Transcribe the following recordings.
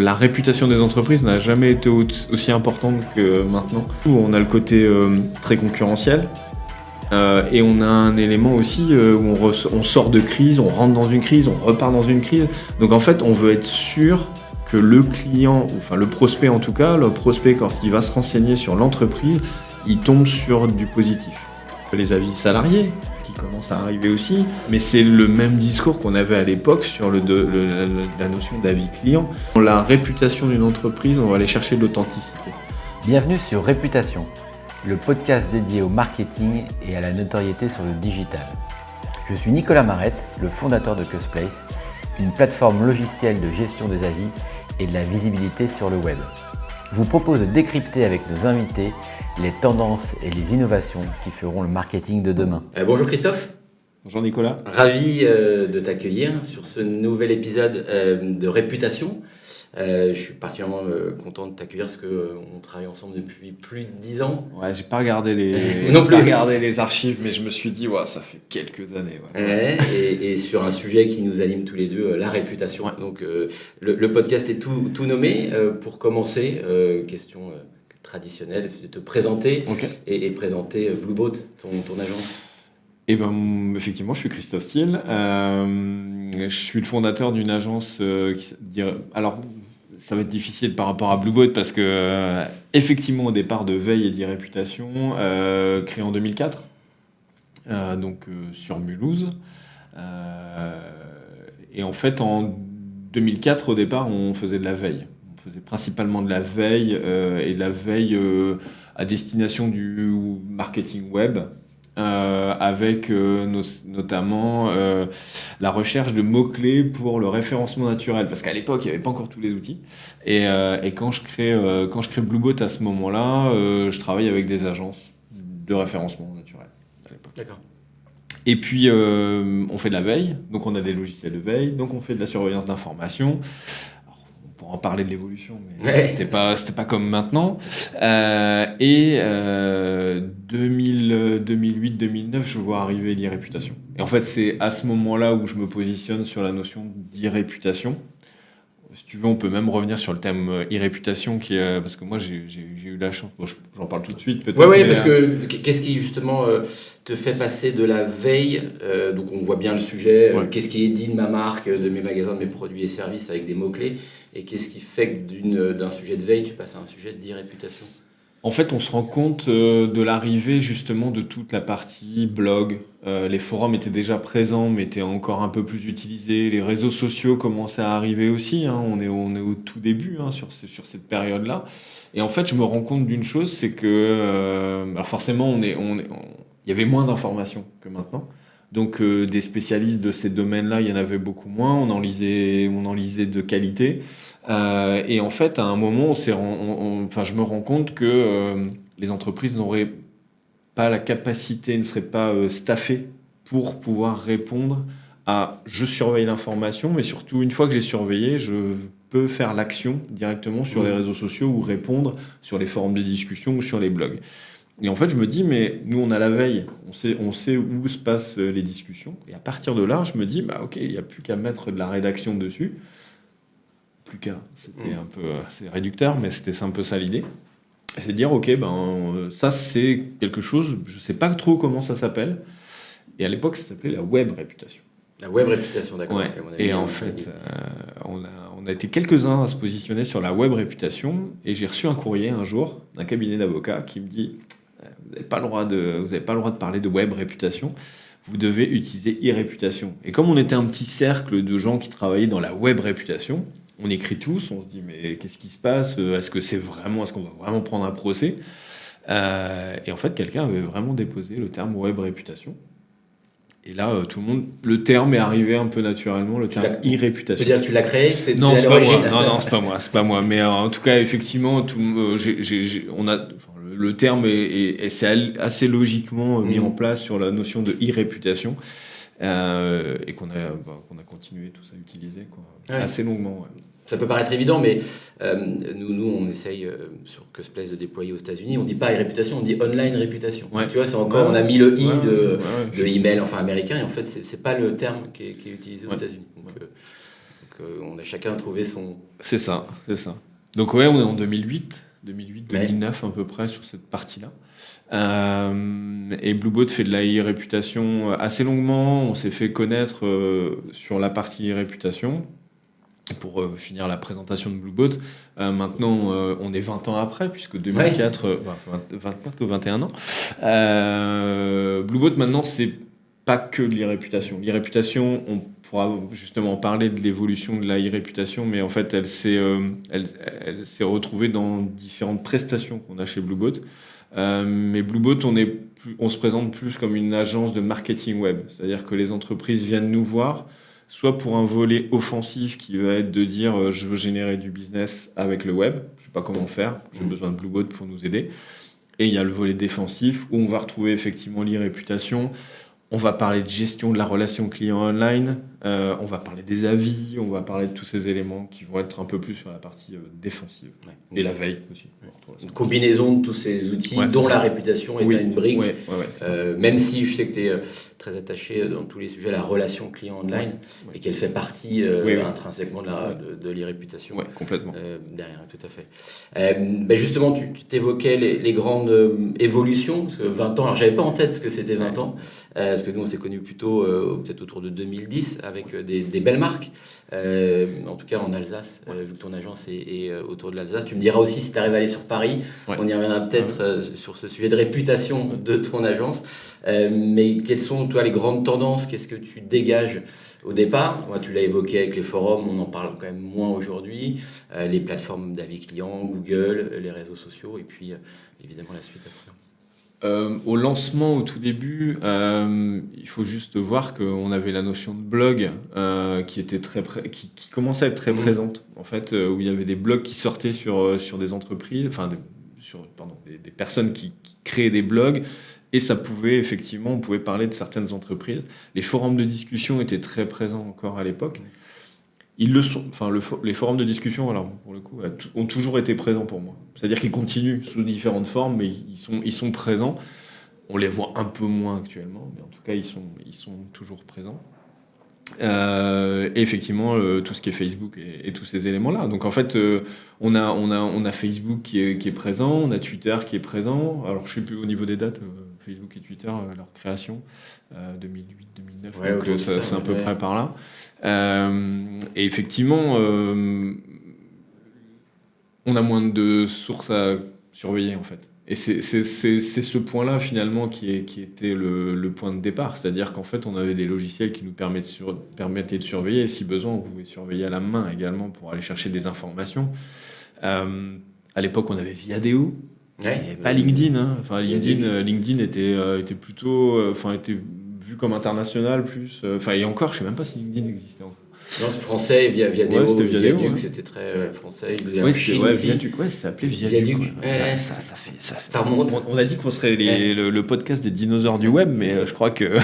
La réputation des entreprises n'a jamais été aussi importante que maintenant. On a le côté très concurrentiel et on a un élément aussi où on sort de crise, on rentre dans une crise, on repart dans une crise. Donc en fait, on veut être sûr que le client, enfin le prospect en tout cas, le prospect quand il va se renseigner sur l'entreprise, il tombe sur du positif. Les avis salariés qui commencent à arriver aussi, mais c'est le même discours qu'on avait à l'époque sur la notion d'avis client. La réputation d'une entreprise, on va aller chercher de l'authenticité. Bienvenue sur Réputation, le podcast dédié au marketing et à la notoriété sur le digital. Je suis Nicolas Marette, le fondateur de Cusplace, une plateforme logicielle de gestion des avis et de la visibilité sur le web. Je vous propose de décrypter avec nos invités les tendances et les innovations qui feront le marketing de demain. Bonjour Christophe. Bonjour Nicolas. Ravi de t'accueillir sur ce nouvel épisode de Réputation. Je suis particulièrement content de t'accueillir parce qu'on travaille ensemble depuis plus de 10 ans. Ouais, j'ai pas regardé les archives, mais je me suis dit, ça fait quelques années. Ouais. Et sur un sujet qui nous anime tous les deux, la réputation. Ouais. Donc le podcast est tout nommé. Pour commencer, question traditionnelle, c'est de te présenter et présenter Blueboat, ton agence. Eh ben, effectivement, je suis Christophe Thiel. Je suis le fondateur d'une agence alors, ça va être difficile par rapport à Blueboat parce que, effectivement, au départ de veille et d'e-réputation, créé en 2004, sur Mulhouse. Et en fait, en 2004, au départ, on faisait de la veille. On faisait principalement de la veille et de la veille à destination du marketing web. Avec notamment la recherche de mots-clés pour le référencement naturel, parce qu'à l'époque il n'y avait pas encore tous les outils et quand je crée Blueboat à ce moment-là, je travaille avec des agences de référencement naturel à l'époque. D'accord. Et puis on fait de la veille, donc on a des logiciels de veille, donc on fait de la surveillance d'information. En parler de l'évolution, mais c'était pas comme maintenant. 2008-2009, je vois arriver l'e-réputation. Et en fait, c'est à ce moment-là où je me positionne sur la notion d'e-réputation. Si tu veux, on peut même revenir sur le thème e-réputation, parce que moi, j'ai eu la chance. Bon, j'en parle tout de suite, peut-être. Oui, parce que qu'est-ce qui, justement, te fait passer de la veille, donc on voit bien le sujet, qu'est-ce qui est dit de ma marque, de mes magasins, de mes produits et services avec des mots-clés, et qu'est-ce qui fait que d'un sujet de veille, tu passes à un sujet d'e-réputation ? En fait, on se rend compte de l'arrivée justement de toute la partie blog. Les forums étaient déjà présents, mais étaient encore un peu plus utilisés. Les réseaux sociaux commençaient à arriver aussi. On est au tout début sur cette période-là. Et en fait, je me rends compte d'une chose, c'est que alors forcément, il y avait moins d'informations que maintenant. Donc des spécialistes de ces domaines-là, il y en avait beaucoup moins. On en lisait de qualité. Et en fait, à un moment, je me rends compte que les entreprises n'auraient pas la capacité, ne seraient pas staffées pour pouvoir répondre à « je surveille l'information », mais surtout, une fois que j'ai surveillé, je peux faire l'action directement sur les réseaux sociaux ou répondre sur les forums de discussion ou sur les blogs. Et en fait, je me dis, mais nous, on a la veille, on sait où se passent les discussions. Et à partir de là, je me dis, il n'y a plus qu'à mettre de la rédaction dessus. Plus qu'à, c'était un peu c'est réducteur, mais c'était un peu ça l'idée. C'est de dire, ça, c'est quelque chose, je ne sais pas trop comment ça s'appelle. Et à l'époque, ça s'appelait la web réputation. La web réputation, d'accord. Ouais. Et en fait, on a été quelques-uns à se positionner sur la web réputation. Et j'ai reçu un courrier un jour d'un cabinet d'avocats qui me dit, vous n'avez pas le droit de parler de web réputation, vous devez utiliser e-réputation. Et comme on était un petit cercle de gens qui travaillaient dans la web réputation, on écrit tous, on se dit mais qu'est-ce qui se passe ? Est-ce qu'on va vraiment prendre un procès ? Et en fait, quelqu'un avait vraiment déposé le terme web réputation. Et là, tout le monde, le terme est arrivé un peu naturellement, le terme e-réputation. Tu veux dire que tu l'as créé ? Non, c'est pas moi. Non, c'est pas moi. Mais en tout cas, effectivement, le terme c'est assez logiquement mis en place sur la notion de e-réputation et qu'on a continué tous à utiliser assez longuement. Ouais. Ça peut paraître évident, mais nous on essaye sur Cusplace de déployer aux États-Unis. On dit pas e-réputation, on dit online réputation. Ouais. Tu vois, c'est encore, on a mis le i de email, américain, et en fait c'est pas le terme qui est utilisé aux États-Unis. Donc, Donc, on a chacun trouvé son... C'est ça. Donc ouais, on est en 2008-2009 à peu près sur cette partie-là. Et Blueboat fait de la e-réputation assez longuement. On s'est fait connaître sur la partie e-réputation. Pour finir la présentation de Blueboat, maintenant on est 20 ans après, puisque 2004, 24 ou 21 ans. Blueboat maintenant, c'est pas que de l'e-réputation. L'e-réputation, on pourra justement parler de l'évolution de la e-réputation, mais en fait, elle s'est retrouvée dans différentes prestations qu'on a chez Blueboat. Mais Blueboat, on se présente plus comme une agence de marketing web. C'est-à-dire que les entreprises viennent nous voir, soit pour un volet offensif qui va être de dire je veux générer du business avec le web, je ne sais pas comment faire, j'ai besoin de Blueboat pour nous aider. Et il y a le volet défensif où on va retrouver effectivement l'e-réputation. On va parler de gestion de la relation client online, on va parler des avis, on va parler de tous ces éléments qui vont être un peu plus sur la partie défensive. Ouais. Et la veille aussi. Une combinaison de tous ces outils dont la réputation est une brique. Même si je sais que tu es très attaché dans tous les sujets à la relation client online et qu'elle fait partie intrinsèquement de l'e-réputation. Oui, complètement. Derrière, tout à fait. Justement, tu t'évoquais les grandes évolutions, parce que 20 ans, alors j'avais pas en tête que c'était 20 ans, parce que nous on s'est connus plutôt peut-être autour de 2010 avec des belles marques, en tout cas en Alsace, vu que ton agence est autour de l'Alsace. Tu me diras aussi si tu arrives à aller sur Paris, on y reviendra peut-être sur ce sujet de réputation de ton agence, mais quelles sont toi les grandes tendances, qu'est-ce que tu dégages au départ? Moi, tu l'as évoqué avec les forums, on en parle quand même moins aujourd'hui, les plateformes d'avis clients, Google, les réseaux sociaux, et puis évidemment la suite après. Au lancement, au tout début, il faut juste voir qu'on avait la notion de blog qui était qui commençait à être très présente, en fait, où il y avait des blogs qui sortaient sur des entreprises, enfin des personnes qui créaient des blogs, et ça pouvait effectivement, on pouvait parler de certaines entreprises. Les forums de discussion étaient très présents encore à l'époque. Ils le sont, les forums de discussion, alors pour le coup, ont toujours été présents pour moi. C'est-à-dire qu'ils continuent sous différentes formes, mais ils sont présents. On les voit un peu moins actuellement, mais en tout cas, ils sont toujours présents. Et effectivement, tout ce qui est Facebook et tous ces éléments-là. Donc en fait, on a Facebook qui est présent, on a Twitter qui est présent. Alors je sais plus au niveau des dates, Facebook et Twitter, leur création, 2008-2009, donc c'est à peu près par là. Et effectivement, on a moins de sources à surveiller en fait. Et c'est ce point-là finalement qui était le point de départ. C'est-à-dire qu'en fait, on avait des logiciels qui nous permettaient de surveiller. Et si besoin, on pouvait surveiller à la main également pour aller chercher des informations. À l'époque, on avait Viadeo. Il n'y avait pas LinkedIn. Hein. Enfin, LinkedIn était plutôt... était vu comme international plus... et encore, je ne sais même pas si LinkedIn existait encore. Non, c'est français, Viadeo, c'était Viadeo, Viaduc, c'était très français. Viaduc, ça s'appelait Viaduc. Ça remonte. On a dit qu'on serait le podcast des dinosaures du web, mais je crois que...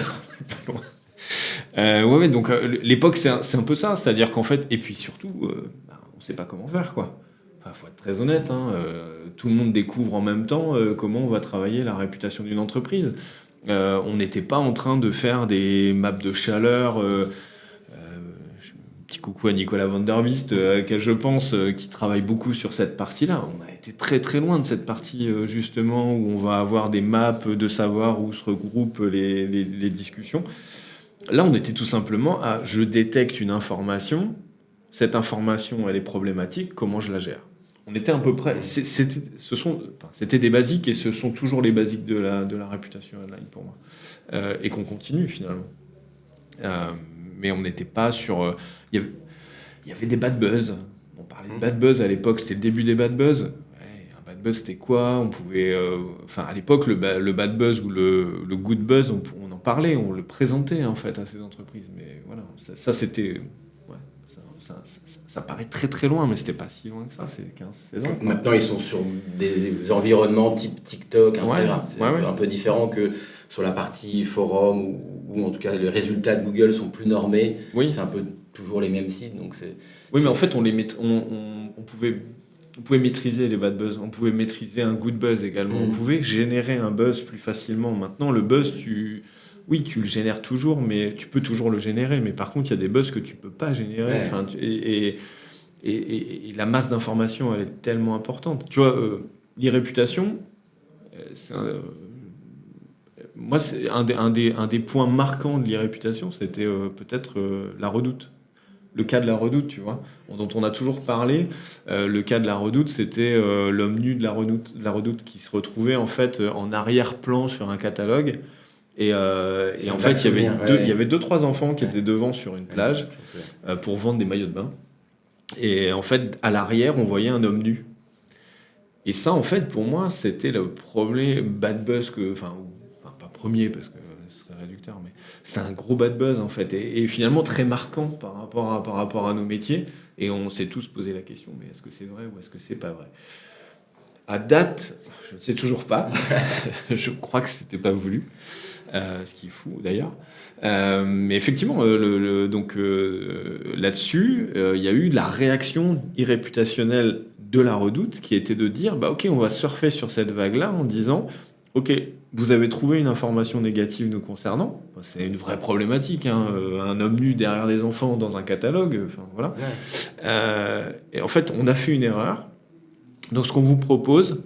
donc l'époque, c'est un peu ça, c'est-à-dire qu'en fait... Et puis surtout, on ne sait pas comment faire, quoi. Enfin, faut être très honnête, tout le monde découvre en même temps comment on va travailler la réputation d'une entreprise. On n'était pas en train de faire des maps de chaleur... Petit coucou à Nicolas Van Der Beest, à laquelle je pense, qui travaille beaucoup sur cette partie-là. On a été très très loin de cette partie, justement, où on va avoir des maps de savoir où se regroupent les discussions. Là, on était tout simplement à « je détecte une information, cette information, elle est problématique, comment je la gère ?» On était à peu près... C'était des basiques, et ce sont toujours les basiques de la réputation online pour moi. Et qu'on continue, finalement. Mais on n'était pas sur... Il y avait des bad buzz. On parlait de bad buzz à l'époque, c'était le début des bad buzz. Un bad buzz, c'était quoi? On pouvait... à l'époque, le bad buzz ou le good buzz, on en parlait, on le présentait en fait à ces entreprises. Mais voilà, ça c'était... Ça paraît très très loin, mais c'était pas si loin que ça, c'est 15-16 ans. Maintenant, ils sont sur des environnements type TikTok, Instagram. C'est un peu différent que sur la partie forum, où en tout cas les résultats de Google sont plus normés. Oui. C'est un peu toujours les mêmes sites. Donc mais en fait, on pouvait maîtriser les bad buzz, on pouvait maîtriser un good buzz également. On pouvait générer un buzz plus facilement. Maintenant, le buzz, oui, tu le génères toujours, mais tu peux toujours le générer. Mais par contre, il y a des buzz que tu peux pas générer. Ouais. Et la masse d'informations, elle est tellement importante. Tu vois, l'irréputation, moi, c'est un des points marquants de l'irréputation, c'était peut-être la Redoute. Le cas de la Redoute, tu vois, dont on a toujours parlé. Le cas de la Redoute, c'était l'homme nu de la Redoute qui se retrouvait en fait en arrière-plan sur un catalogue. Et en fait, il y avait 2-3 enfants qui étaient devant sur une plage pour vendre des maillots de bain. Et en fait, à l'arrière, on voyait un homme nu. Et ça, en fait, pour moi, c'était le premier bad buzz enfin, pas premier parce que ce serait réducteur, mais c'était un gros bad buzz en fait, et finalement très marquant par rapport à nos métiers. Et on s'est tous posé la question, mais est-ce que c'est vrai ou est-ce que c'est pas vrai? À date, je ne sais toujours pas. Je crois que c'était pas voulu. Ce qui est fou d'ailleurs. Mais effectivement, là-dessus, il y a eu de la réaction irréputationnelle de la Redoute qui était de dire bah, ok, on va surfer sur cette vague-là en disant ok, vous avez trouvé une information négative nous concernant. C'est une vraie problématique, hein, un homme nu derrière des enfants dans un catalogue. Voilà. Ouais. Et en fait, on a fait une erreur. Donc, ce qu'on vous propose,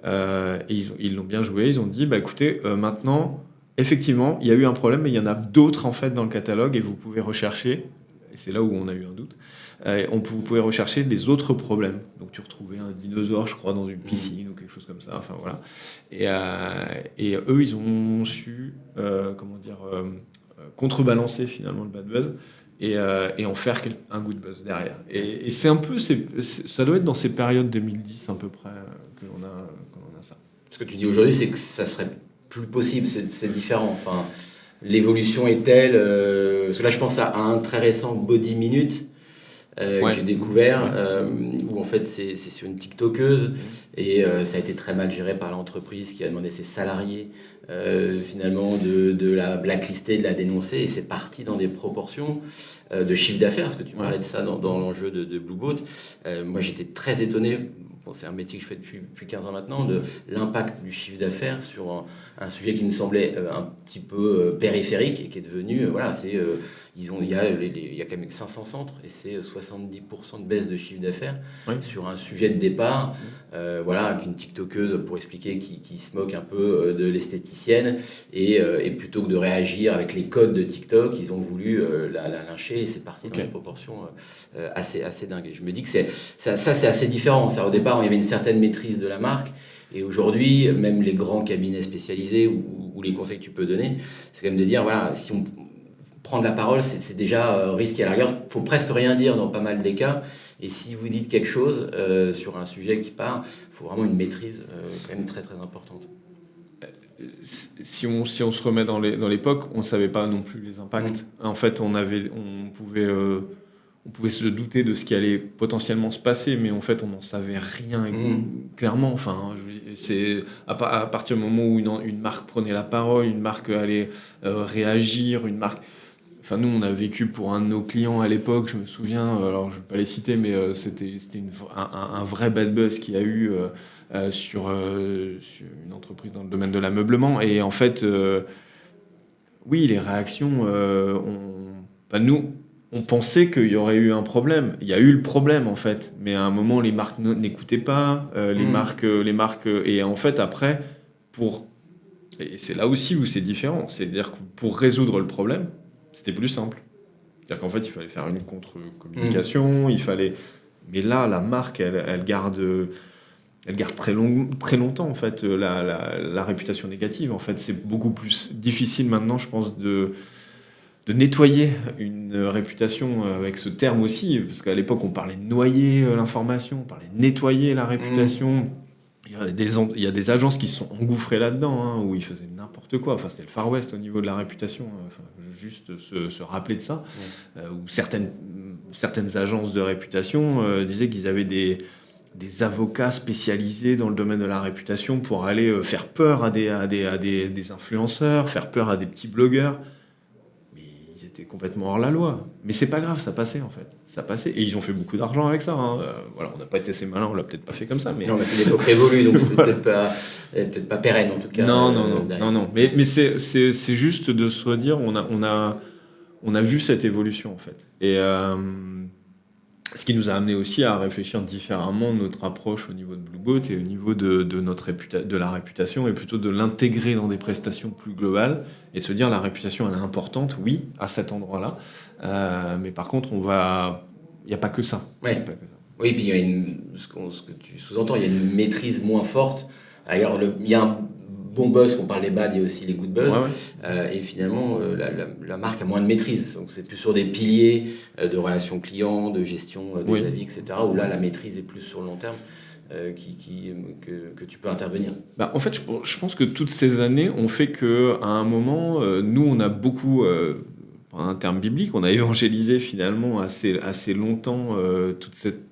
et ils l'ont bien joué, ils ont dit bah, écoutez, maintenant. Effectivement, il y a eu un problème, mais il y en a d'autres en fait dans le catalogue et vous pouvez rechercher, et c'est là où on a eu un doute, vous pouvez rechercher les autres problèmes. Donc tu retrouvais un dinosaure, je crois, dans une piscine ou quelque chose comme ça, enfin voilà. Et eux, ils ont su, contrebalancer finalement le bad buzz et en faire un good buzz derrière. Et c'est un peu, ça doit être dans ces périodes 2010 à peu près que l'on a ça. Ce que tu dis aujourd'hui, c'est que ça serait plus possible, c'est différent. Enfin, l'évolution est telle. Parce que là, je pense à un très récent Body Minute que j'ai découvert, où en fait c'est sur une TikTokeuse et ça a été très mal géré par l'entreprise qui a demandé à ses salariés finalement de la blacklister, de la dénoncer, et c'est parti dans des proportions de chiffre d'affaires, parce que tu parlais de ça dans l'enjeu de Blue Boat. Moi, j'étais très étonné. Bon, c'est un métier que je fais depuis 15 ans maintenant, de l'impact du chiffre d'affaires sur un sujet qui me semblait un petit peu périphérique et qui est devenu, il y a quand même 500 centres et c'est 70% de baisse de chiffre d'affaires sur un sujet de départ, avec une TikTokeuse, pour expliquer, qui se moque un peu de l'esthéticienne, et plutôt que de réagir avec les codes de TikTok, ils ont voulu la lyncher, et c'est parti dans des proportions assez dingues. Et je me dis que ça c'est assez différent. Ça, au départ, il y avait une certaine maîtrise de la marque, et aujourd'hui, même les grands cabinets spécialisés ou les conseils que tu peux donner, c'est quand même de dire, voilà, si on prend de la parole, c'est déjà risqué. À la rigueur, il faut presque rien dire dans pas mal des cas. Et si vous dites quelque chose sur un sujet qui part, il faut vraiment une maîtrise quand même très très importante. Si on se remet dans l'époque, on ne savait pas non plus les impacts. En fait, on pouvait se douter de ce qui allait potentiellement se passer, mais en fait, on n'en savait rien clairement. Enfin, c'est à partir du moment où une marque prenait la parole, une marque allait réagir, une marque... Enfin, nous, on a vécu pour un de nos clients à l'époque, je me souviens, alors je ne vais pas les citer, mais c'était un vrai bad buzz qu'il y a eu sur une entreprise dans le domaine de l'ameublement. Et en fait, oui, les réactions, nous, on pensait qu'il y aurait eu un problème. Il y a eu le problème, en fait. Mais à un moment, les marques n'écoutaient pas. Les marques... Et en fait, après, et c'est là aussi où c'est différent. C'est-à-dire que pour résoudre le problème, c'était plus simple. C'est-à-dire qu'en fait, il fallait faire une contre-communication, Mais là, la marque, elle garde très longtemps, en fait, la réputation négative. En fait, c'est beaucoup plus difficile maintenant, je pense, de nettoyer une réputation avec ce terme aussi, parce qu'à l'époque, on parlait de noyer l'information, on parlait de nettoyer la réputation. Il y a des agences qui se sont engouffrées là-dedans, hein, où ils faisaient n'importe quoi. Enfin, c'était le Far West au niveau de la réputation. Juste se rappeler de ça. Où certaines agences de réputation disaient qu'ils avaient des avocats spécialisés dans le domaine de la réputation pour aller faire peur à des influenceurs, faire peur à des petits blogueurs. Mais c'était complètement hors la loi. Mais c'est pas grave, ça passait en fait. Ça passait. Et ils ont fait beaucoup d'argent avec ça. Hein. Voilà, on n'a pas été assez malin, on l'a peut-être pas fait comme ça. Mais... Non, mais c'est l'époque révolue, donc c'était peut-être pas pérenne en tout cas. Non. Mais c'est juste de se redire, on a vu cette évolution en fait. Et ce qui nous a amené aussi à réfléchir différemment notre approche au niveau de Blueboat et au niveau de la réputation, et plutôt de l'intégrer dans des prestations plus globales et de se dire la réputation elle est importante, oui, à cet endroit-là, mais par contre il n'y a pas que ça. Ouais. Oui, puis ce que tu sous-entends, il y a une maîtrise moins forte. D'ailleurs, il y a un bon buzz, qu'on parle des bad, il y a aussi les good buzz. Et finalement, la marque a moins de maîtrise. Donc, c'est plus sur des piliers de relations clients, de gestion des avis, etc. Où là, la maîtrise est plus sur le long terme que tu peux intervenir. En fait, je pense que toutes ces années ont fait qu'à un moment, nous, on a beaucoup... un terme biblique, on a évangélisé finalement assez longtemps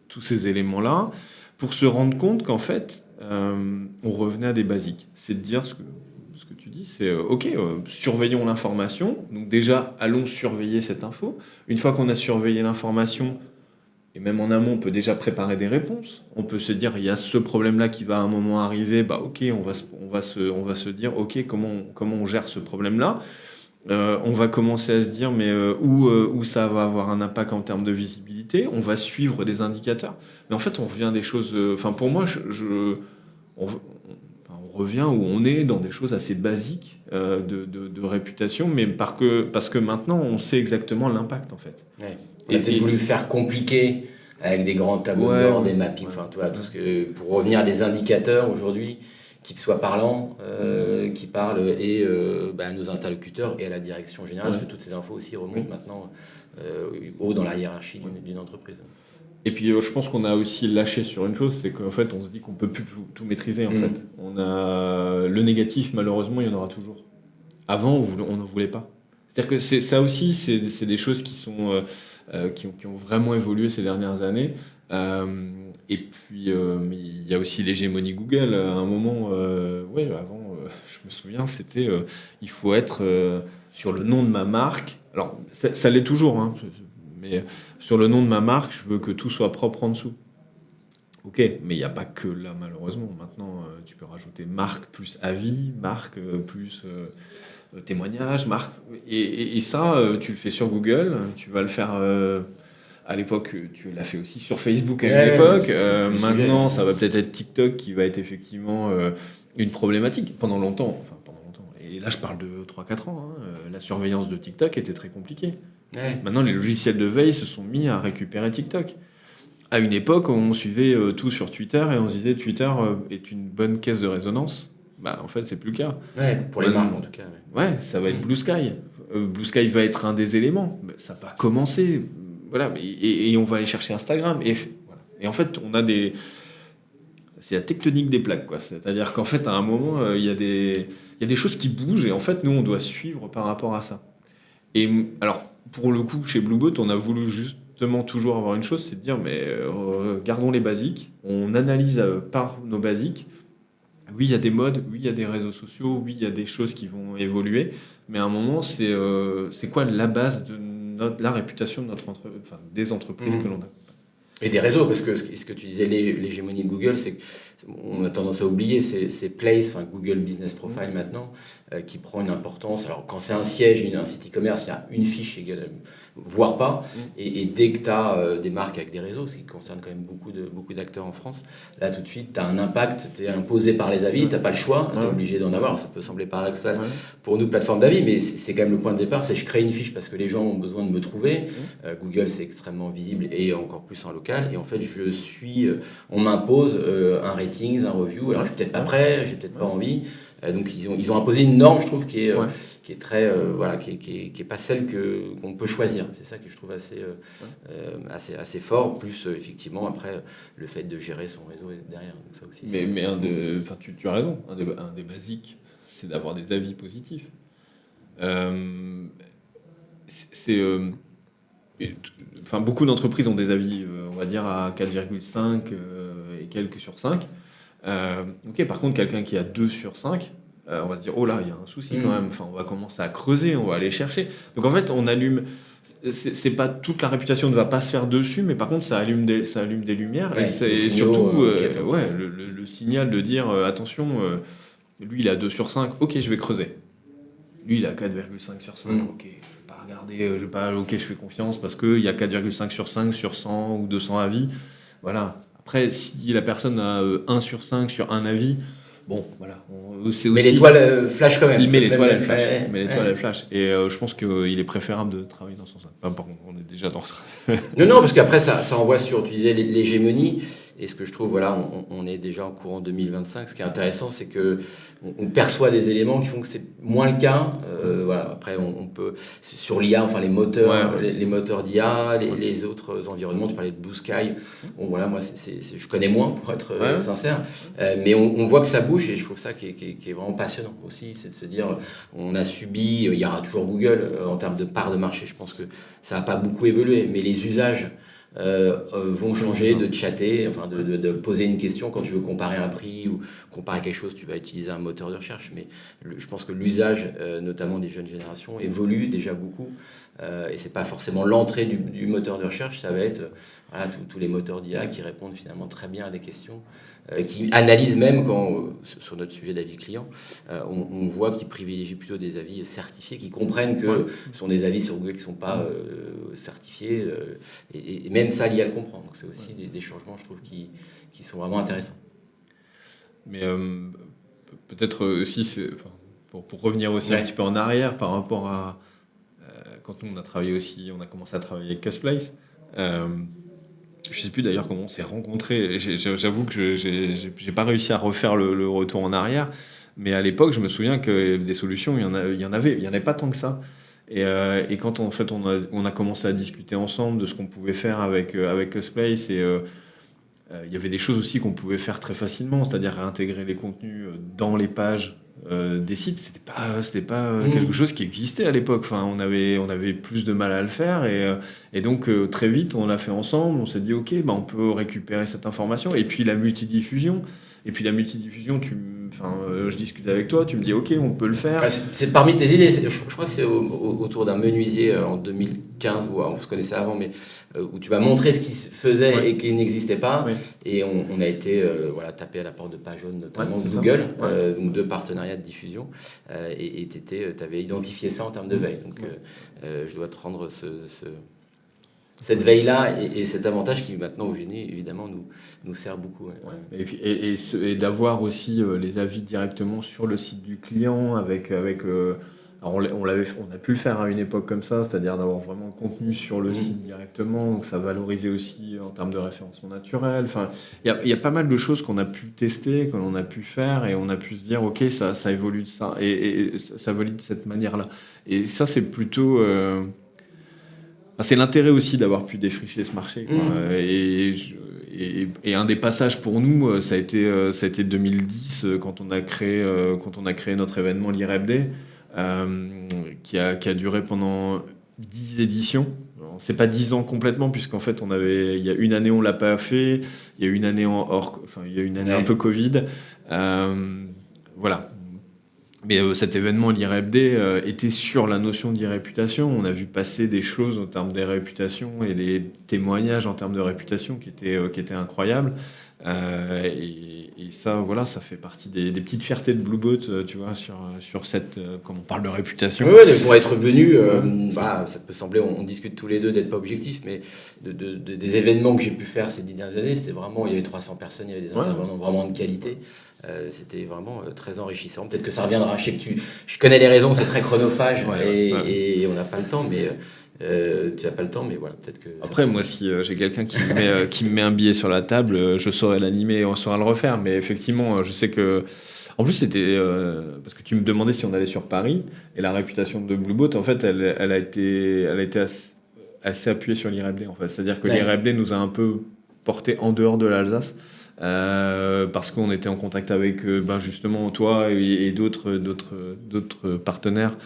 tous ces éléments-là pour se rendre compte qu'en fait, on revenait à des basiques. C'est de dire ce que tu dis, c'est surveillons l'information. Donc déjà, allons surveiller cette info. Une fois qu'on a surveillé l'information, et même en amont, on peut déjà préparer des réponses. On peut se dire, il y a ce problème-là qui va à un moment arriver, on va se dire, comment on gère ce problème-là. On va commencer à se dire où ça va avoir un impact en termes de visibilité. On va suivre des indicateurs. Mais en fait, on revient à des choses... pour moi, on revient où on est dans des choses assez basiques de réputation, mais parce que maintenant, on sait exactement l'impact, en fait. Ouais. On a peut-être voulu faire compliqué avec des grands tableaux de bord, des mappings, pour revenir à des indicateurs aujourd'hui qui soient parlants, qui parlent à nos interlocuteurs et à la direction générale, parce que toutes ces infos aussi remontent maintenant haut dans la hiérarchie d'une entreprise. Et puis je pense qu'on a aussi lâché sur une chose, c'est qu'en fait on se dit qu'on peut plus tout maîtriser en fait. On a le négatif, malheureusement il y en aura toujours. Avant on ne voulait pas. C'est-à-dire que ça aussi c'est des choses qui ont vraiment évolué ces dernières années. Et puis mais il y a aussi l'hégémonie Google. À un moment, avant, je me souviens, c'était il faut être sur le nom de ma marque. Alors ça l'est toujours, hein. Mais sur le nom de ma marque, je veux que tout soit propre en dessous. Ok, mais il n'y a pas que là, malheureusement. Maintenant, tu peux rajouter marque plus avis, marque plus témoignage, marque... Et ça, tu le fais sur Google, tu vas le faire... à l'époque, tu l'as fait aussi sur Facebook à l'époque. Maintenant, ça va peut-être être TikTok qui va être effectivement une problématique pendant longtemps. Et là, je parle de 3-4 ans. Hein. La surveillance de TikTok était très compliquée. Ouais. Maintenant, les logiciels de veille se sont mis à récupérer TikTok. À une époque, on suivait tout sur Twitter et on se disait Twitter est une bonne caisse de résonance. En fait, c'est plus le cas. Ouais, pour les marques en tout cas. Ouais, ça va être Blue Sky. Blue Sky va être un des éléments. Ça va commencer. Voilà, et on va aller chercher Instagram. Et en fait, on a des... C'est la tectonique des plaques, quoi. C'est-à-dire qu'en fait, à un moment, il y a des choses qui bougent et en fait, nous, on doit suivre par rapport à ça. Et alors, pour le coup, chez Blueboat, on a voulu justement toujours avoir une chose, c'est de dire, gardons les basiques, on analyse par nos basiques. Oui, il y a des modes, oui, il y a des réseaux sociaux, oui, il y a des choses qui vont évoluer, mais à un moment, c'est quoi la base de la réputation de des entreprises que l'on a. Et des réseaux, parce que ce que tu disais, l'hégémonie de Google, c'est qu'on a tendance à oublier, c'est Place, Google Business Profile maintenant, qui prend une importance. Alors, quand c'est un siège, un site e-commerce, il y a une fiche égale, voire pas. Et dès que tu as des marques avec des réseaux, ce qui concerne quand même beaucoup d'acteurs en France, là, tout de suite, tu as un impact, tu es imposé par les avis, tu n'as pas le choix, tu es obligé d'en avoir. Alors, ça peut sembler paradoxal pour nous, plateforme d'avis, mais c'est quand même le point de départ, c'est je crée une fiche parce que les gens ont besoin de me trouver. Google, c'est extrêmement visible et encore plus en local. Et en fait, on m'impose un rating, un review. Alors, je suis peut-être pas prêt, j'ai peut-être pas envie. Donc, ils ont imposé une norme, je trouve, qui est très, qui est pas celle qu'on peut choisir. C'est ça que je trouve assez fort. Plus, effectivement, après, le fait de gérer son réseau derrière. Donc, ça aussi. Mais tu as raison. Un des basiques, c'est d'avoir des avis positifs. Beaucoup d'entreprises ont des avis, on va dire, à 4,5 et quelques sur 5. Par contre, quelqu'un qui a 2 sur 5, on va se dire oh là il y a un souci quand même, enfin on va commencer à creuser, on va aller chercher. Donc en fait on allume, c'est pas toute la réputation ne va pas se faire dessus, mais par contre ça allume des lumières, et c'est surtout le signal de dire attention, lui il a 2 sur 5, ok je vais creuser. Lui il a 4,5 sur 5, ok je vais pas regarder, ok je fais confiance parce qu'il y a 4,5 sur 5 sur 100 ou 200 avis, voilà. Après si la personne a 1 sur 5 sur un avis, bon, voilà. C'est aussi... Mais l'étoile flash quand même. Il met l'étoile, elle flash. Elle flash. Et je pense qu'il est préférable de travailler dans ce sens-là. Enfin, par contre, on est déjà dans ce... non, parce qu'après, ça envoie sur, tu disais, l'hégémonie. Et ce que je trouve, voilà, on est déjà en courant 2025. Ce qui est intéressant, c'est qu'on perçoit des éléments qui font que c'est moins le cas. Voilà. Après, on peut, sur l'IA, enfin les moteurs, les moteurs d'IA, les autres environnements, tu parlais de Blue Sky. Bon, voilà, moi, je connais moins, pour être sincère. Mais on voit que ça bouge, et je trouve ça qui est vraiment passionnant aussi. C'est de se dire, on a subi, il y aura toujours Google en termes de part de marché. Je pense que ça n'a pas beaucoup évolué, mais les usages vont changer, de chatter, enfin de poser une question quand tu veux comparer un prix ou comparer quelque chose, tu vas utiliser un moteur de recherche. Mais je pense que l'usage, notamment des jeunes générations, évolue déjà beaucoup. Et c'est pas forcément l'entrée du moteur de recherche, ça va être voilà, tous les moteurs d'IA qui répondent finalement très bien à des questions, qui analysent même quand, sur notre sujet d'avis client, on voit qu'ils privilégient plutôt des avis certifiés, qui comprennent que ce sont des avis sur Google qui ne sont pas certifiés, et même ça, l'IA le comprend. Donc c'est aussi des changements, je trouve, qui sont vraiment intéressants. Mais peut-être aussi, pour revenir aussi un petit peu en arrière par rapport à quand nous on a travaillé aussi, on a commencé à travailler avec Custplace. Je sais plus d'ailleurs comment on s'est rencontrés. J'avoue que j'ai pas réussi à refaire le retour en arrière, mais à l'époque, je me souviens que des solutions, il y en avait pas tant que ça. Et quand on a commencé à discuter ensemble de ce qu'on pouvait faire avec Custplace, et il y avait des choses aussi qu'on pouvait faire très facilement, c'est-à-dire réintégrer les contenus dans les pages des sites. C'était pas quelque chose qui existait à l'époque. Enfin, on avait plus de mal à le faire, et donc très vite on l'a fait ensemble. On s'est dit ok, on peut récupérer cette information, et puis la multidiffusion. Je discute avec toi, tu me dis ok, on peut le faire. C'est parmi tes idées, je crois que c'est autour d'un menuisier en 2015, où on se connaissait avant, mais où tu vas montrer ce qui se faisait et qui n'existait pas. Et on a été tapé à la porte de Page Jaune, notamment Google, donc 2 partenariats de diffusion, et tu avais identifié ça en termes de veille. Donc je dois te rendre cette veille-là et cet avantage qui maintenant aujourd'hui évidemment nous sert beaucoup. Et puis et d'avoir aussi les avis directement sur le site du client avec alors on a pu le faire à une époque comme ça, c'est-à-dire d'avoir vraiment le contenu sur le site directement, donc ça valorisait aussi en termes de référencement naturel. Enfin, il y a pas mal de choses qu'on a pu tester, qu'on a pu faire, et on a pu se dire ok, ça évolue de ça, et ça évolue de cette manière-là. Et ça c'est plutôt c'est l'intérêt aussi d'avoir pu défricher ce marché, quoi. Et un des passages pour nous, ça a été 2010 quand on a créé notre événement l'IREP Day, qui a duré pendant 10 éditions. Alors, c'est pas 10 ans complètement, puisqu'en fait il y a une année on l'a pas fait, il y a une année un peu Covid, voilà. Mais cet événement, l'IREP Day, était sur la notion d'e-réputation. On a vu passer des choses en termes d'e-réputation et des témoignages en termes de réputation qui étaient incroyables. Et ça, voilà, ça fait partie des petites fiertés de Blueboat, tu vois, sur cette, comme on parle de réputation. Oui, pour être venu, ça peut sembler, on discute tous les deux d'être pas objectif, mais des événements que j'ai pu faire ces 10 dernières années, c'était vraiment, il y avait 300 personnes, il y avait des intervenants vraiment de qualité. C'était vraiment très enrichissant. Peut-être que ça reviendra. Je connais les raisons, c'est très chronophage et on n'a pas le temps, mais tu n'as pas le temps, mais voilà, peut-être que... Après, moi, si j'ai quelqu'un qui me met un billet sur la table, je saurais l'animer et on saura le refaire. Mais effectivement, je sais que... En plus, c'était... parce que tu me demandais si on allait sur Paris, et la réputation de Blueboat, en fait, elle a été assez appuyée sur l'IREP Day, en fait. C'est-à-dire que l'IREP Day nous a un peu porté en dehors de l'Alsace. Parce qu'on était en contact avec justement toi et d'autres partenaires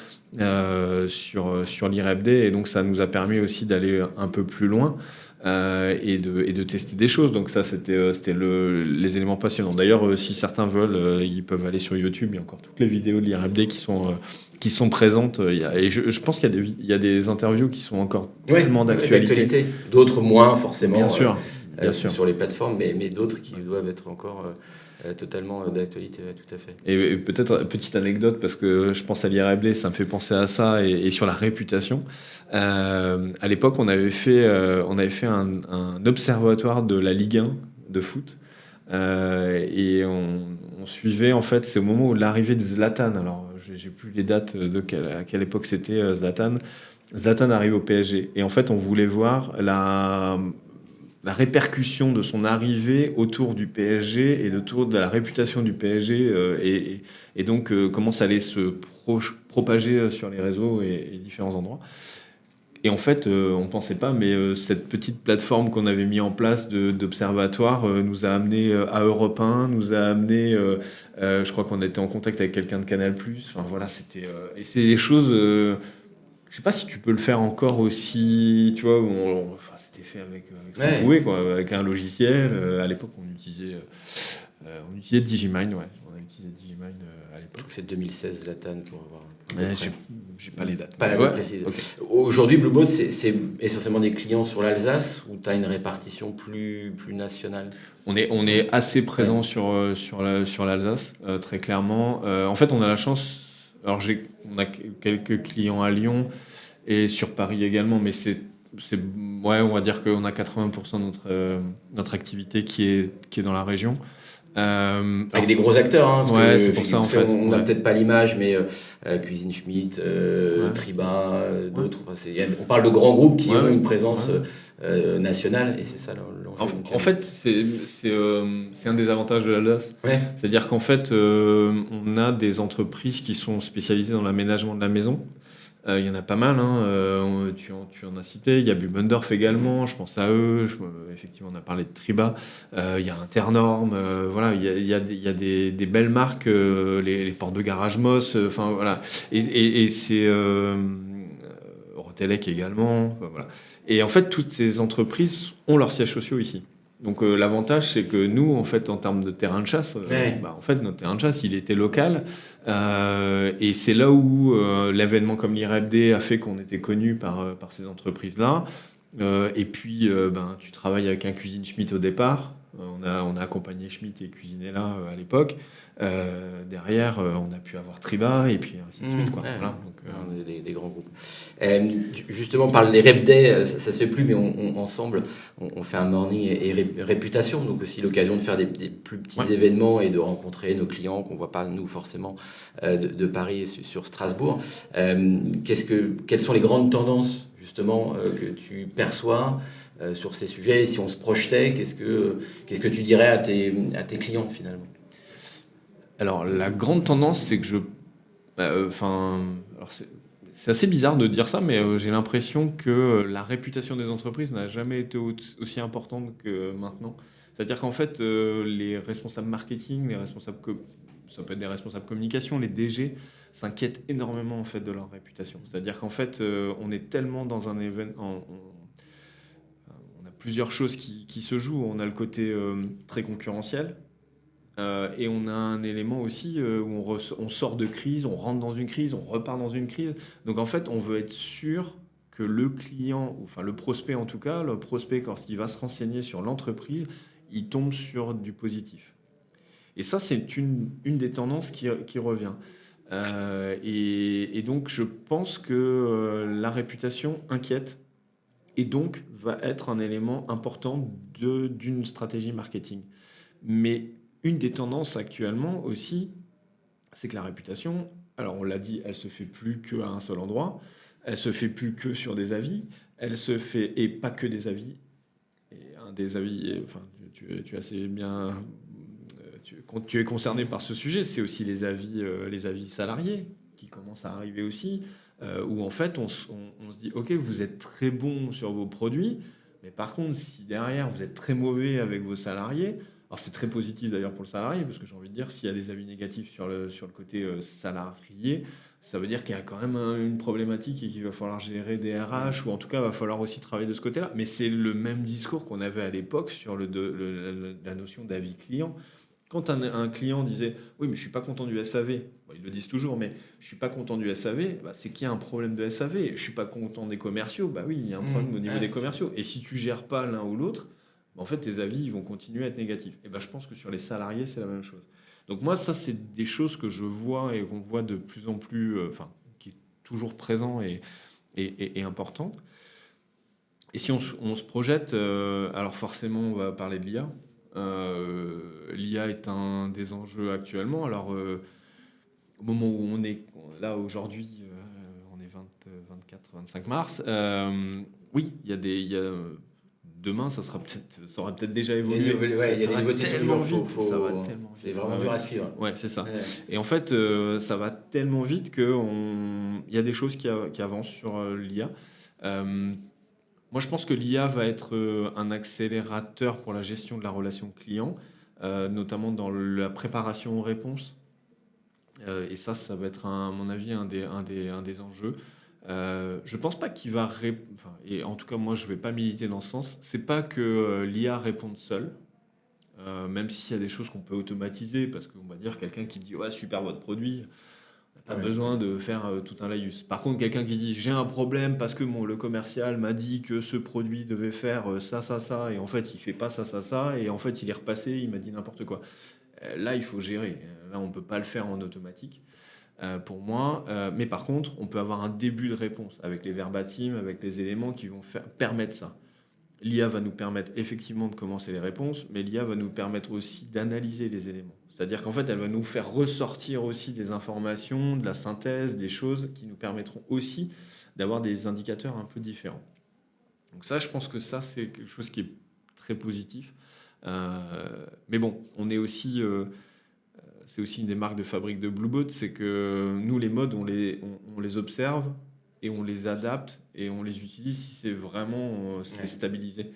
sur l'IREP Day, et donc ça nous a permis aussi d'aller un peu plus loin. et de tester des choses. Donc ça, c'était les éléments passionnants. D'ailleurs, si certains veulent, ils peuvent aller sur YouTube. Il y a encore toutes les vidéos de l'IRFD qui sont présentes. Et je pense qu'il y a des interviews qui sont encore tellement d'actualité. D'autres moins, forcément. Bien sûr. Bien sûr. Sur les plateformes, mais d'autres qui doivent être encore totalement d'actualité, tout à fait. Et peut-être petite anecdote, parce que je pense à l'IRFD, ça me fait penser à ça, et sur la réputation. À l'époque, on avait fait un observatoire de la Ligue 1 de foot, et on suivait, en fait, c'est au moment où l'arrivée de Zlatan. Alors, j'ai plus les dates à quelle époque c'était Zlatan. Zlatan arrive au PSG, et en fait, on voulait voir la répercussion de son arrivée autour du PSG et autour de la réputation du PSG et donc comment ça allait se propager sur les réseaux et différents endroits. Et en fait, on ne pensait pas, mais cette petite plateforme qu'on avait mis en place d'observatoire nous a amené à Europe 1, nous a amené, je crois qu'on était en contact avec quelqu'un de Canal+. Enfin voilà, et c'est des choses... je ne sais pas si tu peux le faire encore aussi, tu vois, c'était fait avec ce qu'on pouvait, quoi, avec un logiciel. À l'époque, on utilisait Digimind, ouais. On a utilisé Digimind à l'époque. C'est 2016, Zlatan, pour avoir... J'ai pas les dates. Pas la date précise. Okay. Aujourd'hui, Blueboat, c'est essentiellement des clients sur l'Alsace ou tu as une répartition plus nationale? On est assez présent sur l'Alsace, très clairement. En fait, on a la chance... Alors, on a quelques clients à Lyon et sur Paris également, mais on va dire qu'on a 80% de notre activité qui est dans la région. Avec des gros acteurs, hein, ouais, c'est pour ça en fait. On n'a peut-être pas l'image, mais Cuisine Schmitt, Triba, d'autres. Enfin, on parle de grands groupes qui ont une présence nationale, et c'est ça l'enjeu. En fait, c'est un des avantages de l'Alsace. Ouais. C'est-à-dire qu'en fait, on a des entreprises qui sont spécialisées dans l'aménagement de la maison. Il y en a pas mal, hein. Tu en as cité. Il y a Bubendorf également, je pense à eux. Effectivement, on a parlé de Triba. Il y a Internorm. Voilà, il y a des belles marques, les portes de garage Moss. Enfin, voilà. Et c'est Rotelec également. Voilà. Et en fait, toutes ces entreprises ont leurs sièges sociaux ici. Donc l'avantage, c'est que nous, en fait, en termes de terrain de chasse, en fait, notre terrain de chasse, il était local. Et c'est là où l'événement comme l'IRFD a fait qu'on était connu par ces entreprises-là. Et puis, tu travailles avec un Cuisine Schmitt au départ. On a accompagné Schmitt et cuisiné là à l'époque. Derrière, on a pu avoir Triba et puis ainsi de suite. Quoi. Voilà, donc, des grands groupes. Justement, on parle des Rep Day, ça se fait plus, mais ensemble, on fait un morning et réputation. Donc aussi l'occasion de faire des plus petits événements et de rencontrer nos clients qu'on ne voit pas, nous, forcément, de Paris sur Strasbourg. Quelles sont les grandes tendances, justement, que tu perçois sur ces sujets? Et si on se projetait, qu'est-ce que tu dirais à tes clients, finalement? Alors, la grande tendance, c'est que c'est assez bizarre de dire ça, mais j'ai l'impression que la réputation des entreprises n'a jamais été aussi importante que maintenant. C'est-à-dire qu'en fait, les responsables marketing, ça peut être des responsables communication, les DG, s'inquiètent énormément en fait de leur réputation. C'est-à-dire qu'en fait, on est tellement dans un événement... On a plusieurs choses qui se jouent. On a le côté très concurrentiel. Et on a un élément aussi où on sort de crise, on rentre dans une crise, on repart dans une crise. Donc en fait, on veut être sûr que le client, enfin le prospect en tout cas, le prospect quand il va se renseigner sur l'entreprise, il tombe sur du positif. Et ça, c'est une des tendances qui revient. Et donc je pense que la réputation inquiète et donc va être un élément important d'une stratégie marketing. Mais une des tendances actuellement aussi, c'est que la réputation, alors on l'a dit, elle se fait plus qu'à un seul endroit, elle se fait plus que sur des avis, elle se fait, et pas que des avis, et un des avis, enfin, tu es assez bien, tu es concerné par ce sujet, c'est aussi les avis salariés qui commencent à arriver aussi, où en fait on se dit, ok, vous êtes très bon sur vos produits, mais par contre, si derrière vous êtes très mauvais avec vos salariés, alors c'est très positif d'ailleurs pour le salarié, parce que j'ai envie de dire, s'il y a des avis négatifs sur le côté salarié, ça veut dire qu'il y a quand même une problématique et qu'il va falloir gérer des RH, ou en tout cas, il va falloir aussi travailler de ce côté-là. Mais c'est le même discours qu'on avait à l'époque sur la notion d'avis client. Quand un client disait « Oui, mais je ne suis pas content du SAV », bon, ils le disent toujours, mais « Je ne suis pas content du SAV bah, », c'est qu'il y a un problème de SAV. « Je ne suis pas content des commerciaux », bah oui, il y a un problème au niveau des commerciaux. Et si tu ne gères pas l'un ou l'autre, bah, en fait, tes avis ils vont continuer à être négatifs. Et bah, je pense que sur les salariés, c'est la même chose. Donc moi, ça, c'est des choses que je vois et qu'on voit de plus en plus, qui est toujours présent et importante. Et si on se projette, alors forcément, on va parler de l'IA. L'IA est un des enjeux actuellement. Alors, au moment où on est là aujourd'hui, on est 24-25 mars, oui, demain, ça aura peut-être déjà évolué. Il y a des nouveautés tellement toujours, vite. Ça va tellement vite. C'est vraiment dur à suivre. Ouais, c'est ça. Ouais. Et en fait, ça va tellement vite qu'il y a des choses qui avancent sur l'IA. Moi, je pense que l'IA va être un accélérateur pour la gestion de la relation client, notamment dans la préparation aux réponses. Et ça va être, à mon avis, un des enjeux. Je pense pas qu'il va et en tout cas moi je vais pas militer dans ce sens. C'est pas que l'IA réponde seule, même s'il y a des choses qu'on peut automatiser, parce qu'on va dire quelqu'un qui dit ouais super votre produit, pas besoin de faire tout un laïus. Par contre quelqu'un qui dit j'ai un problème parce que le commercial m'a dit que ce produit devait faire ça et en fait il fait pas ça et en fait il est repassé, il m'a dit n'importe quoi. Là il faut gérer. Là on peut pas le faire en automatique. Pour moi, mais par contre, on peut avoir un début de réponse avec les verbatims, avec les éléments qui vont permettre ça. L'IA va nous permettre effectivement de commencer les réponses, mais l'IA va nous permettre aussi d'analyser les éléments. C'est-à-dire qu'en fait, elle va nous faire ressortir aussi des informations, de la synthèse, des choses qui nous permettront aussi d'avoir des indicateurs un peu différents. Donc ça, je pense que ça, c'est quelque chose qui est très positif. Mais bon, on est aussi... c'est aussi une des marques de fabrique de Blueboat, c'est que nous, les modes, on les observe et on les adapte et on les utilise si c'est vraiment stabilisé.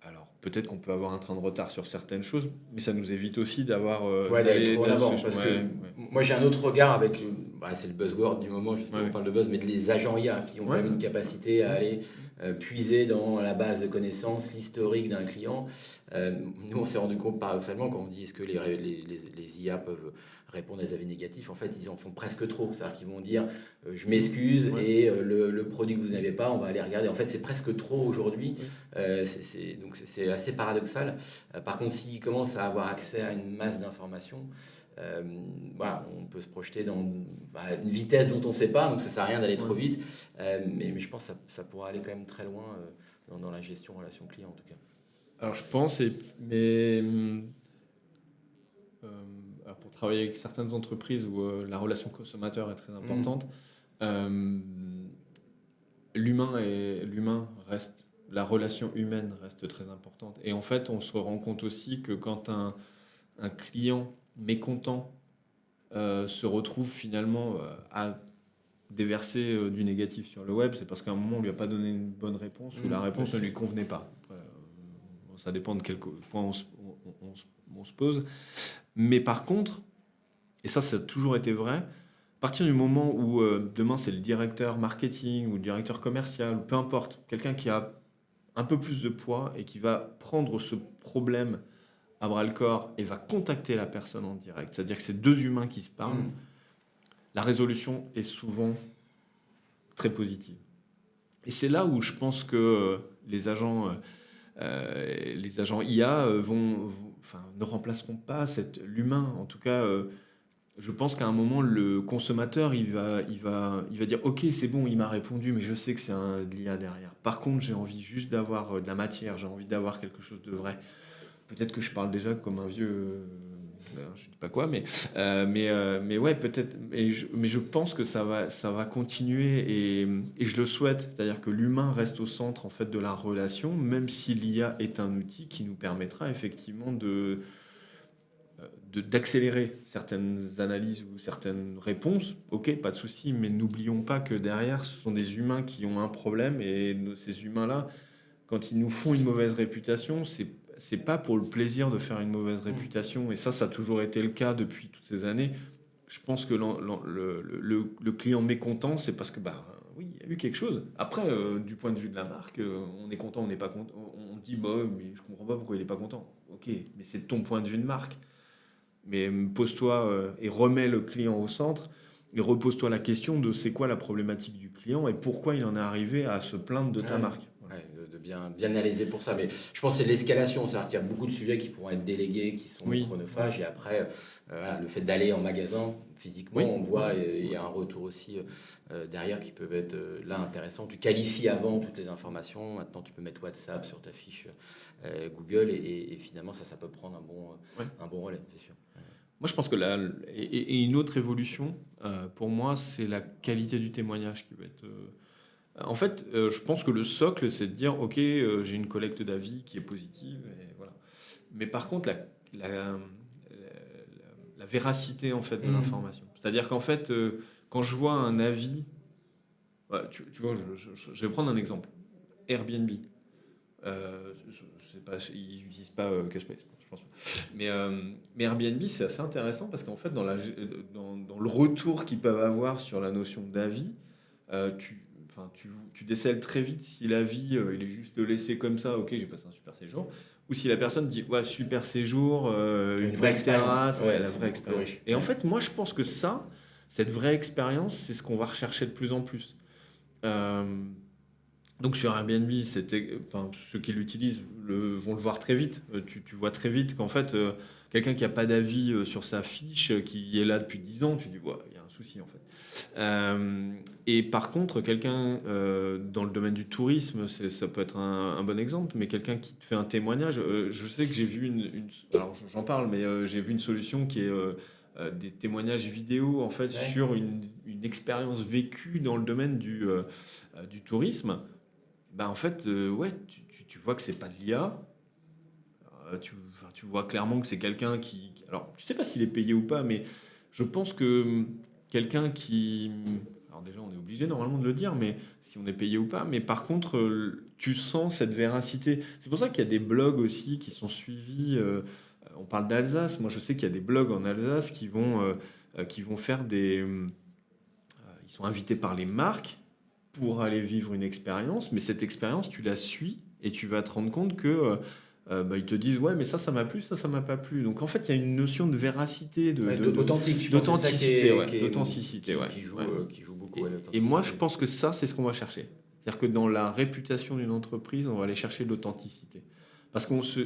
Alors, peut-être qu'on peut avoir un train de retard sur certaines choses, mais ça nous évite aussi d'avoir... d'aller trop en avant. Parce que moi, j'ai un autre regard avec... c'est le buzzword du moment, justement, on parle de buzz, mais les agents IA qui ont quand même une capacité à aller puiser dans la base de connaissances, l'historique d'un client. Nous, on s'est rendu compte paradoxalement quand on dit est-ce que les IA peuvent répondre à des avis négatifs, en fait, ils en font presque trop. C'est-à-dire qu'ils vont dire je m'excuse et le produit que vous n'avez pas, on va aller regarder. En fait, c'est presque trop aujourd'hui. Donc, c'est assez paradoxal. Par contre, s'ils commencent à avoir accès à une masse d'informations, on peut se projeter dans une vitesse dont on ne sait pas, donc ça ne sert à rien d'aller trop vite. Mais je pense que ça pourra aller quand même très loin dans la gestion relation client, en tout cas. Alors, je pense, mais pour travailler avec certaines entreprises où la relation consommateur est très importante, l'humain reste... La relation humaine reste très importante. Et en fait, on se rend compte aussi que quand un client mécontent se retrouve finalement à déverser du négatif sur le web, c'est parce qu'à un moment, on ne lui a pas donné une bonne réponse ou la réponse ne lui convenait pas. Après, ça dépend de quel point on se pose. Mais par contre, et ça a toujours été vrai, à partir du moment où demain, c'est le directeur marketing ou le directeur commercial, peu importe, quelqu'un qui a un peu plus de poids et qui va prendre ce problème à bras-le-corps et va contacter la personne en direct. C'est-à-dire que c'est deux humains qui se parlent. La résolution est souvent très positive. Et c'est là où je pense que les agents IA ne remplaceront pas l'humain. En tout cas, je pense qu'à un moment, le consommateur, il va dire « Ok, c'est bon, il m'a répondu, mais je sais que c'est de l'IA derrière. Par contre, j'ai envie juste d'avoir de la matière, j'ai envie d'avoir quelque chose de vrai. » Peut-être que je parle déjà comme un vieux... je ne dis pas quoi, mais ouais, peut-être. Mais je pense que ça va continuer et je le souhaite. C'est-à-dire que l'humain reste au centre en fait, de la relation, même si l'IA est un outil qui nous permettra effectivement d'accélérer certaines analyses ou certaines réponses. Ok, pas de souci, mais n'oublions pas que derrière, ce sont des humains qui ont un problème et ces humains-là, quand ils nous font une mauvaise réputation, c'est pas pour le plaisir de faire une mauvaise réputation. Et ça a toujours été le cas depuis toutes ces années. je pense que le client mécontent, c'est parce que, oui, il y a eu quelque chose. Après, du point de vue de la marque, on est content, on n'est pas content. On dit, mais je comprends pas pourquoi il n'est pas content. Ok, mais c'est ton point de vue de marque. Mais pose-toi et remets le client au centre et repose-toi la question de c'est quoi la problématique du client et pourquoi il en est arrivé à se plaindre de ta marque. Ouais, de bien analyser pour ça. Mais je pense que c'est l'escalation, c'est-à-dire qu'il y a beaucoup de sujets qui pourront être délégués, qui sont chronophages, et après, le fait d'aller en magasin, physiquement, on voit, et il y a un retour aussi derrière qui peuvent être là intéressants. Tu qualifies avant toutes les informations, maintenant tu peux mettre WhatsApp sur ta fiche Google, et finalement ça peut prendre un bon relais, c'est sûr. Moi, je pense que et une autre évolution, pour moi, c'est la qualité du témoignage qui va être... En fait, je pense que le socle, c'est de dire, OK, j'ai une collecte d'avis qui est positive, et voilà. Mais par contre, la véracité en fait, de l'information. C'est-à-dire qu'en fait, quand je vois un avis... tu vois, je vais prendre un exemple. Airbnb. Ils n'utilisent pas QSpace, je pense pas. Mais Airbnb, c'est assez intéressant parce qu'en fait, dans le retour qu'ils peuvent avoir sur la notion d'avis, tu décèles très vite si l'avis il est juste laissé comme ça, ok, j'ai passé un super séjour, ou si la personne dit ouais, super séjour, une vraie terrasse, la vraie expérience. Et en fait, moi, je pense que cette vraie expérience, c'est ce qu'on va rechercher de plus en plus. Donc sur Airbnb, ceux qui l'utilisent vont le voir très vite. Tu vois très vite qu'en fait, quelqu'un qui n'a pas d'avis sur sa fiche, qui est là depuis 10 ans, tu dis, il y a un souci en fait. Et par contre, quelqu'un dans le domaine du tourisme, ça peut être un bon exemple, mais quelqu'un qui te fait un témoignage, je sais que j'ai vu alors j'en parle, mais j'ai vu une solution qui est... des témoignages vidéo en fait sur une expérience vécue dans le domaine du tourisme. En fait, tu vois que c'est pas de l'IA. Tu vois clairement que c'est quelqu'un qui... Alors, tu sais pas s'il est payé ou pas, mais je pense que quelqu'un qui... Alors déjà, on est obligé normalement de le dire, mais si on est payé ou pas. Mais par contre, tu sens cette véracité. C'est pour ça qu'il y a des blogs aussi qui sont suivis. On parle d'Alsace. Moi, je sais qu'il y a des blogs en Alsace qui vont faire des... ils sont invités par les marques pour aller vivre une expérience, mais cette expérience, tu la suis et tu vas te rendre compte que ils te disent ouais, mais ça m'a plu, ça m'a pas plu. Donc en fait, il y a une notion de véracité, d'authenticité, qui joue beaucoup. Et moi, je pense que ça, c'est ce qu'on va chercher. C'est-à-dire que dans la réputation d'une entreprise, on va aller chercher l'authenticité, parce je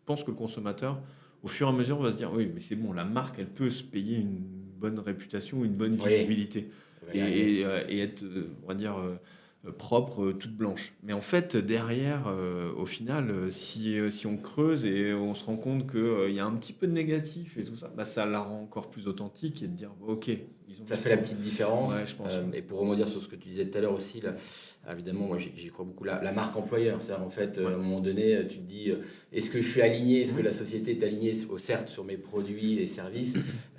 pense que le consommateur, au fur et à mesure, va se dire oui, mais c'est bon, la marque, elle peut se payer une bonne réputation, une bonne visibilité. Et être, on va dire, propre, toute blanche. Mais en fait, derrière, au final, si on creuse et on se rend compte qu'il y a un petit peu de négatif et tout ça, ça la rend encore plus authentique et de dire, ok, ça fait la petite différence. Ouais, je pense. Et pour rebondir sur ce que tu disais tout à l'heure aussi, là, évidemment, moi j'y crois beaucoup, la marque employeur. C'est-à-dire, en fait, à un moment donné, tu te dis, est-ce que je suis aligné, est-ce que la société est alignée, certes, sur mes produits et services,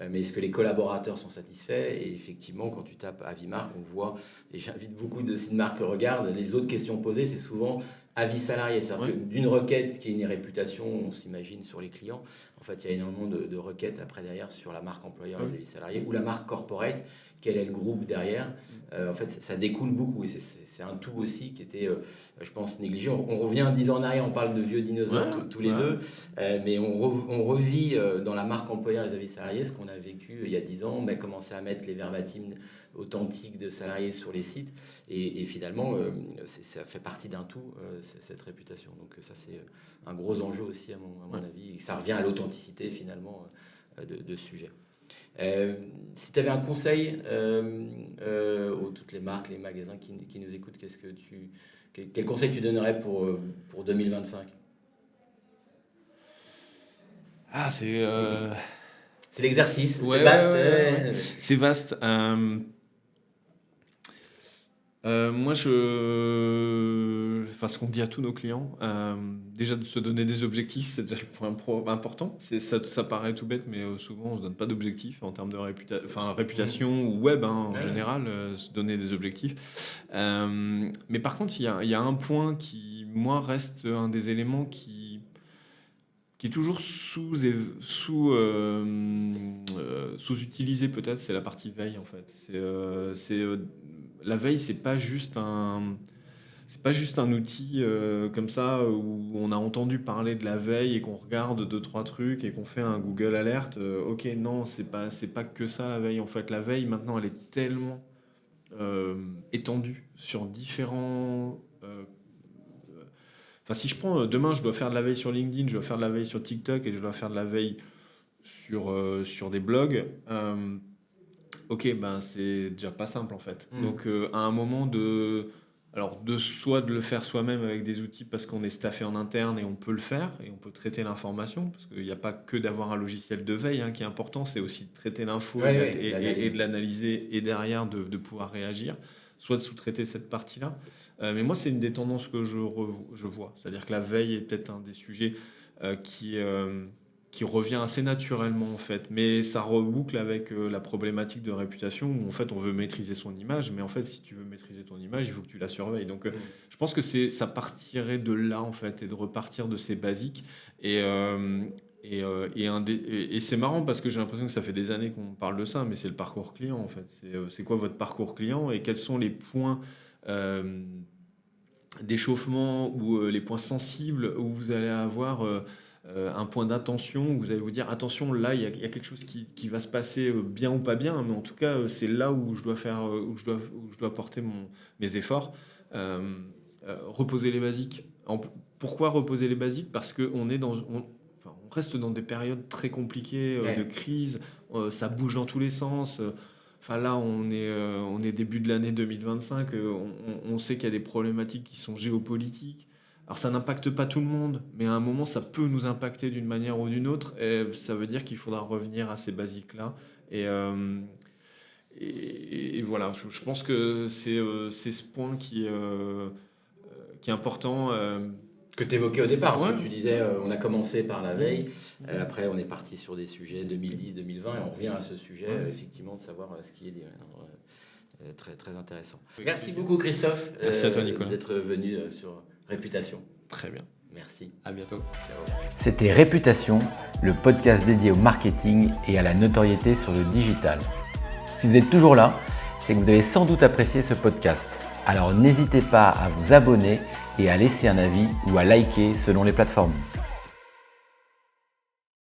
mais est-ce que les collaborateurs sont satisfaits? Et effectivement, quand tu tapes avis marque, on voit, et j'invite beaucoup de sites marques regardent, les autres questions posées, c'est souvent avis salarié. C'est-à-dire que d'une requête qui est une réputation, on s'imagine sur les clients, en fait, il y a énormément de requêtes après derrière sur la marque employeur, les avis salariés, ou la marque corporate, quel est le groupe derrière. En fait, ça découle beaucoup et c'est un tout aussi qui était, je pense, négligé. On revient 10 ans en arrière, on parle de vieux dinosaures tous les deux, mais on revit dans la marque employeur les avis salariés ce qu'on a vécu il y a 10 ans. On a commencé à mettre les verbatim authentiques de salariés sur les sites et finalement, ça fait partie d'un tout, cette réputation. Donc ça, c'est un gros enjeu aussi à mon avis. Et ça revient à l'authenticité finalement de ce sujet. Si tu avais un conseil aux toutes les marques, les magasins qui nous écoutent, quel conseil tu donnerais pour 2025? C'est l'exercice, c'est vaste. C'est vaste. Moi, ce qu'on dit à tous nos clients, déjà de se donner des objectifs, c'est déjà le point important. Ça paraît tout bête, mais souvent on ne se donne pas d'objectifs en termes de réputation ou web en général, se donner des objectifs. Mais par contre, il y a un point qui, moi, reste un des éléments qui toujours sous-utilisé peut-être, c'est la partie veille en fait. La veille, c'est pas juste un outil comme ça où on a entendu parler de la veille et qu'on regarde 2-3 trucs et qu'on fait un Google Alert. Ok, non, c'est pas que ça la veille. En fait, la veille maintenant, elle est tellement étendue sur différents. Enfin, si je prends demain, je dois faire de la veille sur LinkedIn, je dois faire de la veille sur TikTok et je dois faire de la veille sur des blogs. Ok, ben c'est déjà pas simple en fait. Donc à un moment soit de le faire soi-même avec des outils parce qu'on est staffé en interne et on peut le faire et on peut traiter l'information parce qu'il n'y a pas que d'avoir un logiciel de veille qui est important, c'est aussi de traiter l'info et de l'analyser et derrière de pouvoir réagir, soit de sous-traiter cette partie-là. Mais moi, c'est une des tendances que je vois. C'est-à-dire que la veille est peut-être un des sujets qui revient assez naturellement en fait, mais ça reboucle avec la problématique de réputation où en fait on veut maîtriser son image, mais en fait si tu veux maîtriser ton image, il faut que tu la surveilles. Donc je pense que ça partirait de là en fait et de repartir de ces basiques et c'est marrant parce que j'ai l'impression que ça fait des années qu'on parle de ça, mais c'est le parcours client en fait. C'est quoi votre parcours client et quels sont les points d'échauffement ou les points sensibles où vous allez avoir un point d'attention où vous allez vous dire attention, là il y a quelque chose qui va se passer bien ou pas bien, mais en tout cas c'est là où je dois faire où je dois porter mes efforts. Reposer les basiques. Pourquoi reposer les basiques? Parce que on reste dans des périodes très compliquées de crise, ça bouge dans tous les sens. Enfin là, on est début de l'année 2025, on sait qu'il y a des problématiques qui sont géopolitiques. Alors ça n'impacte pas tout le monde, mais à un moment, ça peut nous impacter d'une manière ou d'une autre. Et ça veut dire qu'il faudra revenir à ces basiques-là. Et voilà, je pense que c'est ce point qui est important. Que tu évoquais au départ, parce que tu disais, on a commencé par la veille, après on est parti sur des sujets 2010-2020, et on revient à ce sujet, effectivement, de savoir ce qui est très, très intéressant. Merci beaucoup Christophe. Merci à toi Nicolas. D'être venu sur Réputation. Très bien. Merci. À bientôt. Ciao. C'était Réputation, le podcast dédié au marketing et à la notoriété sur le digital. Si vous êtes toujours là, c'est que vous avez sans doute apprécié ce podcast. Alors n'hésitez pas à vous abonner et à laisser un avis ou à liker selon les plateformes.